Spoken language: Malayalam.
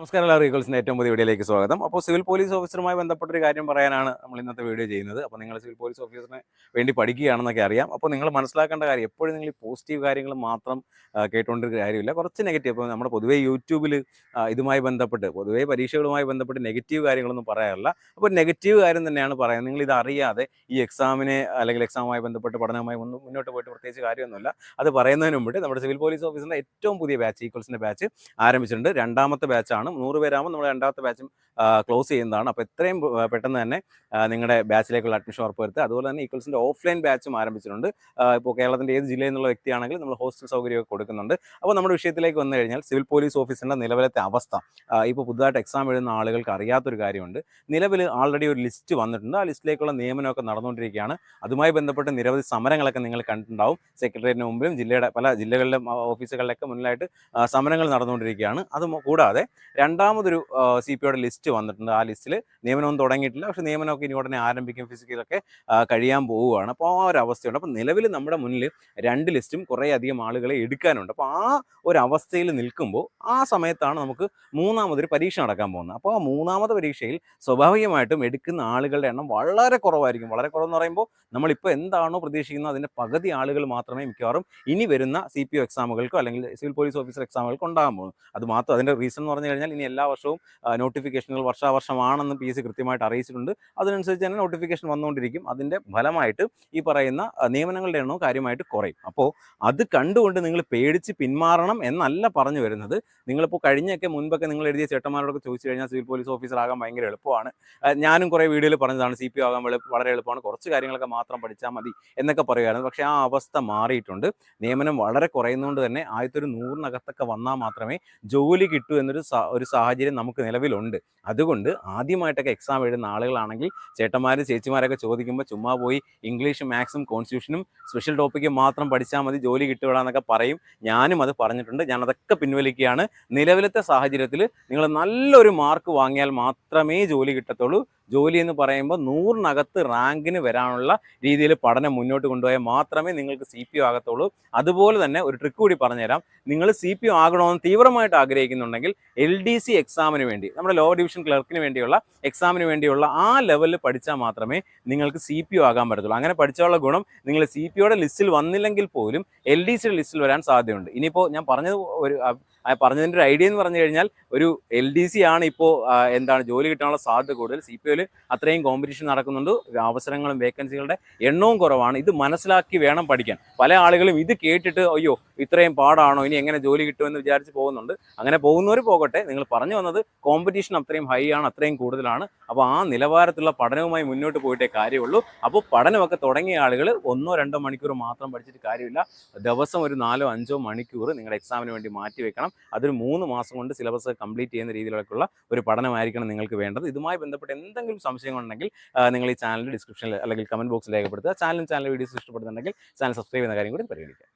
നമസ്കാരം, എല്ലാവർക്കും ഈഗിൾസിൻ്റെ ഏറ്റവും പുതിയ വീഡിയോയിലേക്ക് സ്വാഗതം. അപ്പോൾ സിവിൽ പോലീസ് ഓഫീസറുമായി ബന്ധപ്പെട്ടൊരു കാര്യം പറയാനാണ് നമ്മൾ ഇന്നത്തെ വീഡിയോ ചെയ്യുന്നത്. അപ്പോൾ നിങ്ങൾ സിവിൽ പോലീസ് ഓഫീസറിന് വേണ്ടി പഠിക്കുകയാണെന്നൊക്കെ അറിയാം. അപ്പോൾ നിങ്ങൾ മനസ്സിലാക്കേണ്ട കാര്യം, എപ്പോഴും നിങ്ങൾ ഈ പോസിറ്റീവ് കാര്യങ്ങൾ മാത്രം കേട്ടുകൊണ്ടിരിക്കുന്ന കാര്യമില്ല. കുറച്ച് നെഗറ്റീവ്, ഇപ്പോൾ നമ്മുടെ പൊതുവേ യൂട്യൂബിൽ ഇതുമായി ബന്ധപ്പെട്ട്, പൊതുവേ പരീക്ഷകളുമായി ബന്ധപ്പെട്ട് നെഗറ്റീവ് കാര്യങ്ങളൊന്നും പറയാറില്ല. അപ്പോൾ നെഗറ്റീവ് കാര്യം തന്നെയാണ് പറയുന്നത്. നിങ്ങളിത് അറിയാതെ ഈ എക്സാമിനെ അല്ലെങ്കിൽ എക്സാമുമായി ബന്ധപ്പെട്ട് പഠനവുമായി ഒന്നും മുന്നോട്ട് പോയിട്ട് പ്രത്യേകിച്ച് കാര്യമൊന്നുമില്ല. അത് പറയുന്നതിന് മുമ്പ് നമ്മുടെ സിവിൽ പോലീസ് ഓഫീസറിൻ്റെ ഏറ്റവും പുതിയ ബാച്ച്, ഈക്വൽസിൻ്റെ ബാച്ച് ആരംഭിച്ചിട്ടുണ്ട്. രണ്ടാമത്തെ ബാച്ചാണ്. 100 പേരാകുമ്പോൾ നമ്മൾ രണ്ടാമത്തെ ബാച്ചും ക്ലോസ് ചെയ്യുന്നതാണ്. അപ്പോൾ എത്രയും പെട്ടെന്ന് തന്നെ നിങ്ങളുടെ ബാച്ചിലേക്കുള്ള അഡ്മിഷൻ ഉറപ്പുവരുത്തുക. അതുപോലെ തന്നെ ഈക്വൽസിൻ്റെ ഓഫ്ലൈൻ ബാച്ചും ആരംഭിച്ചിട്ടുണ്ട്. ഇപ്പോൾ കേരളത്തിൻ്റെ ഏത് ജില്ലയിൽ നിന്നുള്ള വ്യക്തിയാണെങ്കിൽ നമ്മൾ ഹോസ്റ്റൽ സൗകര്യമൊക്കെ കൊടുക്കുന്നുണ്ട്. അപ്പോൾ നമ്മുടെ വിഷയത്തിലേക്ക് വന്നു കഴിഞ്ഞാൽ, സിവിൽ പോലീസ് ഓഫീസറിൻ്റെ നിലവിലത്തെ അവസ്ഥ, ഇപ്പോൾ പുതുതായിട്ട് എക്സാം എഴുതുന്ന ആളുകൾക്ക് അറിയാത്തൊരു കാര്യമുണ്ട്. നിലവിൽ ആൾറെഡി ഒരു ലിസ്റ്റ് വന്നിട്ടുണ്ട്. ആ ലിസ്റ്റിലേക്കുള്ള നിയമനമൊക്കെ നടന്നുകൊണ്ടിരിക്കുകയാണ്. അതുമായി ബന്ധപ്പെട്ട് നിരവധി സമരങ്ങളൊക്കെ നിങ്ങൾ കണ്ടിട്ടുണ്ടാവും. സെക്രട്ടേറിയറ്റിന് മുമ്പിലും പല ജില്ലകളിലെ ഓഫീസുകളിലൊക്കെ മുന്നിലായിട്ട് സമരങ്ങൾ നടന്നുകൊണ്ടിരിക്കുകയാണ്. അത് കൂടാതെ രണ്ടാമതൊരു CPOയുടെ ലിസ്റ്റ് വന്നിട്ടുണ്ട്. ആ ലിസ്റ്റിൽ നിയമനമൊന്നും തുടങ്ങിയിട്ടില്ല. പക്ഷേ നിയമനമൊക്കെ ഇനി ഉടനെ ആരംഭിക്കും. ഫിസിക്കലൊക്കെ കഴിയാൻ പോവുകയാണ്. അപ്പോൾ ആ ഒരു അവസ്ഥയുണ്ട്. അപ്പോൾ നിലവിൽ നമ്മുടെ മുന്നിൽ 2 ലിസ്റ്റും കുറേ അധികം ആളുകളെ എടുക്കാനുണ്ട്. അപ്പോൾ ആ ഒരു അവസ്ഥയിൽ നിൽക്കുമ്പോൾ ആ സമയത്താണ് നമുക്ക് മൂന്നാമതൊരു പരീക്ഷ നടക്കാൻ പോകുന്നത്. അപ്പോൾ ആ മൂന്നാമത്തെ പരീക്ഷയിൽ സ്വാഭാവികമായിട്ടും എടുക്കുന്ന ആളുകളുടെ എണ്ണം വളരെ കുറവായിരിക്കും. വളരെ കുറവെന്ന് പറയുമ്പോൾ നമ്മളിപ്പോൾ എന്താണോ പ്രതീക്ഷിക്കുന്നത് അതിൻ്റെ പകുതി ആളുകൾ മാത്രമേ മിക്കവാറും ഇനി വരുന്ന CPO എക്സാമുകൾക്കോ അല്ലെങ്കിൽ സിവിൽ പോലീസ് ഓഫീസർ എക്സാമുകൾക്കോ ഉണ്ടാകാൻ പോകുന്നു. അത് മാത്രം അതിൻ്റെ റീസൺ എന്ന് പറഞ്ഞു കഴിഞ്ഞാൽ, ഇനി എല്ലാ വർഷവും നോട്ടിഫിക്കേഷനുകൾ വർഷാവർഷമാണെന്ന് PSC കൃത്യമായിട്ട് അറിയിച്ചിട്ടുണ്ട്. അതിനനുസരിച്ച് തന്നെ നോട്ടിഫിക്കേഷൻ വന്നുകൊണ്ടിരിക്കും. അതിൻ്റെ ഫലമായിട്ട് ഈ പറയുന്ന നിയമനങ്ങളുടെ എണ്ണവും കാര്യമായിട്ട് കുറയും. അപ്പോൾ അത് കണ്ടുകൊണ്ട് നിങ്ങൾ പേടിച്ച് പിന്മാറണം എന്നല്ല പറഞ്ഞു വരുന്നത്. നിങ്ങളിപ്പോൾ മുൻപൊക്കെ നിങ്ങൾ എഴുതിയ ചേട്ടന്മാരോടൊക്കെ ചോദിച്ചു കഴിഞ്ഞാൽ സിവിൽ പോലീസ് ഓഫീസർ ആകാൻ ഭയങ്കര എളുപ്പമാണ്. ഞാനും കുറേ വീഡിയോയിൽ പറഞ്ഞതാണ്, CPO ആകാൻ വളരെ എളുപ്പമാണ്, കുറച്ച് കാര്യങ്ങളൊക്കെ മാത്രം പഠിച്ചാൽ മതി എന്നൊക്കെ പറയുമായിരുന്നു. പക്ഷേ ആ അവസ്ഥ മാറിയിട്ടുണ്ട്. നിയമനം വളരെ കുറയുന്നതുകൊണ്ട് തന്നെ ആദ്യത്തെ ഒരു 100-നകത്തൊക്കെ വന്നാൽ മാത്രമേ ജോലി കിട്ടൂ എന്നൊരു സാഹചര്യം നമുക്ക് നിലവിലുണ്ട്. അതുകൊണ്ട് ആദ്യമായിട്ടൊക്കെ എക്സാം എഴുതുന്ന ആളുകളാണെങ്കിൽ ചേട്ടന്മാരും ചേച്ചിമാരൊക്കെ ചോദിക്കുമ്പോൾ ചുമ്മാ പോയി ഇംഗ്ലീഷും മാത്സും കോൺസ്റ്റിറ്റ്യൂഷനും സ്പെഷ്യൽ ടോപ്പിക്കും മാത്രം പഠിച്ചാൽ മതി, ജോലി കിട്ടുകയെന്നൊക്കെ പറയും. ഞാനും അത് പറഞ്ഞിട്ടുണ്ട്. ഞാനതൊക്കെ പിൻവലിക്കുകയാണ്. നിലവിലത്തെ സാഹചര്യത്തിൽ നിങ്ങൾ നല്ലൊരു മാർക്ക് വാങ്ങിയാൽ മാത്രമേ ജോലി കിട്ടത്തുള്ളൂ. ജോലി എന്ന് പറയുമ്പോൾ 100-നകത്ത് റാങ്കിന് വരാനുള്ള രീതിയിൽ പഠനം മുന്നോട്ട് കൊണ്ടുപോയാൽ മാത്രമേ നിങ്ങൾക്ക് CPO ആകത്തുള്ളൂ. അതുപോലെ തന്നെ ഒരു ട്രിക്ക് കൂടി പറഞ്ഞുതരാം. നിങ്ങൾ CPO ആകണമെന്ന് തീവ്രമായിട്ട് ആഗ്രഹിക്കുന്നുണ്ടെങ്കിൽ LDC എക്സാമിന് വേണ്ടി, നമ്മുടെ ലോ ഡിവിഷൻ ക്ലർക്കിന് വേണ്ടിയുള്ള എക്സാമിന് വേണ്ടിയുള്ള ആ ലെവലിൽ പഠിച്ചാൽ മാത്രമേ നിങ്ങൾക്ക് CPO ആകാൻ പറ്റത്തുള്ളൂ. അങ്ങനെ പഠിച്ചാലുള്ള ഗുണം, നിങ്ങൾ CPOയുടെ ലിസ്റ്റിൽ വന്നില്ലെങ്കിൽ പോലും LDCയുടെ ലിസ്റ്റിൽ വരാൻ സാധ്യതയുണ്ട്. ഇനിയിപ്പോൾ ഞാൻ പറഞ്ഞതിൻ്റെ ഒരു ഐഡിയ എന്ന് പറഞ്ഞു കഴിഞ്ഞാൽ, ഒരു LDC ആണ് ഇപ്പോൾ ജോലി കിട്ടാനുള്ള സാധ്യത കൂടുതൽ. CPOയിൽ അത്രയും കോമ്പറ്റീഷൻ നടക്കുന്നുണ്ട്. അവസരങ്ങളും വേക്കൻസികളുടെ എണ്ണവും കുറവാണ്. ഇത് മനസ്സിലാക്കി വേണം പഠിക്കാൻ. പല ആളുകളും ഇത് കേട്ടിട്ട് അയ്യോ ഇത്രയും പാടാണോ, ഇനി എങ്ങനെ ജോലി കിട്ടുമെന്ന് വിചാരിച്ച് പോകുന്നുണ്ട്. അങ്ങനെ പോകുന്നവർ പോകട്ടെ. നിങ്ങൾ പറഞ്ഞു വന്നത് കോമ്പറ്റീഷൻ അത്രയും ഹൈ ആണ്, അത്രയും കൂടുതലാണ്. അപ്പോൾ ആ നിലവാരത്തിലുള്ള പഠനവുമായി മുന്നോട്ട് പോയിട്ടേ കാര്യമുള്ളൂ. അപ്പോൾ പഠനമൊക്കെ തുടങ്ങിയ ആളുകൾ 1-2 മണിക്കൂർ മാത്രം പഠിച്ചിട്ട് കാര്യമില്ല. ദിവസം ഒരു 4-5 മണിക്കൂർ നിങ്ങളുടെ എക്സാമിന് വേണ്ടി മാറ്റി വെക്കണം. അതൊരു 3 മാസം കൊണ്ട് സിലബസ് കംപ്ലീറ്റ് ചെയ്യുന്ന രീതിയിലുള്ള ഒരു പഠനമായിരിക്കണം നിങ്ങൾക്ക് വേണ്ടത്. ഇതുമായി ബന്ധപ്പെട്ട് എന്തെങ്കിലും സംശയങ്ങളുണ്ടെങ്കിൽ നിങ്ങൾ ഈ ചാനലിൻ്റെ ഡിസ്ക്രിപ്ഷനിൽ അല്ലെങ്കിൽ കമൻറ്റ് ബോക്സിൽ രേഖപ്പെടുത്തുക. ചാനൽ വീഡിയോസ് ഇഷ്ടപ്പെടുന്നുണ്ടെങ്കിൽ ചാനൽ സബ്സ്ക്രൈബ് ചെയ്യുന്ന കാര്യം കൂടി പരിഗണിക്കുക.